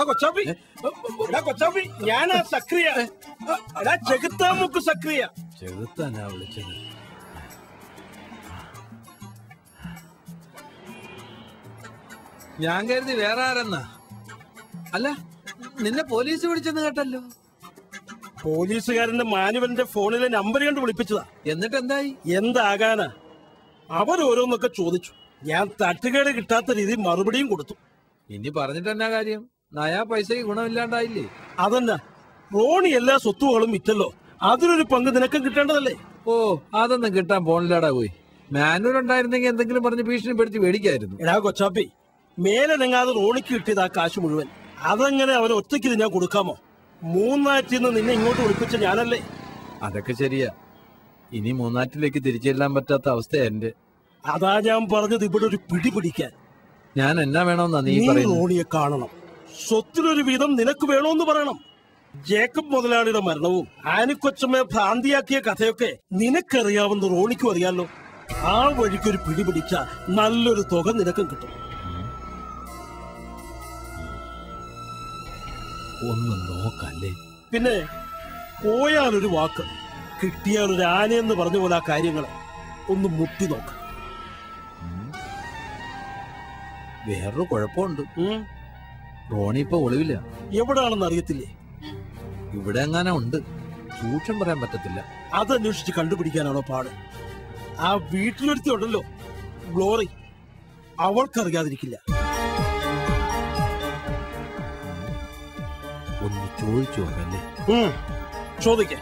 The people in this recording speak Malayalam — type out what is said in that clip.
കൊച്ചാപ്പി ഞാനാ സക്രിയ. ചെകുത്താമുക്ക് സക്രിയ. ചെകുത്താനാ വിളിച്ചത്. ഞാൻ കരുതി വേറെ ആരെന്നാ. അല്ല, നിന്നെ പോലീസ് വിളിച്ചെന്ന് കേട്ടല്ലോ. പോലീസുകാരന്റെ മാനുവലിന്റെ ഫോണിലെ നമ്പർ കണ്ട് വിളിപ്പിച്ചതാ. എന്നിട്ട് എന്തായി? എന്താകാനാ, അവരോരോന്നൊക്കെ ചോദിച്ചു. ഞാൻ തട്ടുകേട് കിട്ടാത്ത രീതിയിൽ മറുപടിയും കൊടുത്തു. ഇനി പറഞ്ഞിട്ട് എന്നാ കാര്യം? നയാ പൈസക്ക് ഗുണമില്ലാണ്ടായില്ലേ? അതന്നെ, റോണി എല്ലാ സ്വത്തുകളും വിറ്റല്ലോ, അതിനൊരു പങ്ക് നിനക്കും കിട്ടേണ്ടതല്ലേ? ഓ, അതൊന്നും കിട്ടാൻ പോണില്ലാടാ. പോയി മാനുവൽ ഉണ്ടായിരുന്നെങ്കിൽ എന്തെങ്കിലും പറഞ്ഞ് ഭീഷണിപ്പെടുത്തി മേടിക്കായിരുന്നു. എടാ കൊച്ചാപ്പി, മേലെ നെങ്ങാതെ റോണിക്ക് കിട്ടിയത് ആ കാശ് മുഴുവൻ. അതെങ്ങനെ അവന് ഒറ്റയ്ക്ക് ഞാൻ കൊടുക്കാമോ? മൂന്നാറ്റിന്ന് നിന്നെ ഇങ്ങോട്ട് വിളിപ്പിച്ച ഞാനല്ലേ? അതൊക്കെ ശരിയാ. ഇനി മൂന്നാറ്റിലേക്ക് തിരിച്ചെല്ലാൻ പറ്റാത്ത അവസ്ഥ എന്റെ. അതാ ഞാൻ പറഞ്ഞത്, ഇവിടെ ഒരു പിടി പിടിക്കാൻ. ഞാൻ എന്നാ വേണമെന്നാ നീ പറയുന്നത്? റോണിയെ കാണണം, സ്വത്തിനൊരു വീതം നിനക്ക് വേണോന്ന് പറയണം. ജേക്കബ് മുതലാളിയുടെ മരണവും ആനിക്കൊച്ചമ്മയെ ഭ്രാന്തിയാക്കിയ കഥയൊക്കെ നിനക്കറിയാവുന്ന റോണിക്കും അറിയാലോ. ആ വഴിക്കൊരു പിടി പിടിച്ച നല്ലൊരു തുക നിനക്കും കിട്ടും. ഒന്ന് നോക്കല്ലേ? പിന്നെ പോയാലൊരു വാക്ക്, കിട്ടിയാലൊരു ആനയെന്ന് പറഞ്ഞ പോലെ ആ കാര്യങ്ങളെ ഒന്ന് മുട്ടി നോക്ക. വേറൊരു കുഴപ്പമുണ്ട്. റോണി ഇപ്പൊ ഒളിവില്ല. എവിടാണെന്ന് അറിയത്തില്ലേ? ഇവിടെ എങ്ങാനും ഉണ്ട്, സൂക്ഷം പറയാൻ പറ്റത്തില്ല. അതന്വേഷിച്ച് കണ്ടുപിടിക്കാനാണോ പാട്? ആ വീട്ടിലൊരുത്തി ഉണ്ടല്ലോ, ഗ്ലോറി, അവൾക്കറിയാതിരിക്കില്ല. ഒന്ന് ചോദിച്ചു നോക്കല്ലേ? ചോദിക്കേ.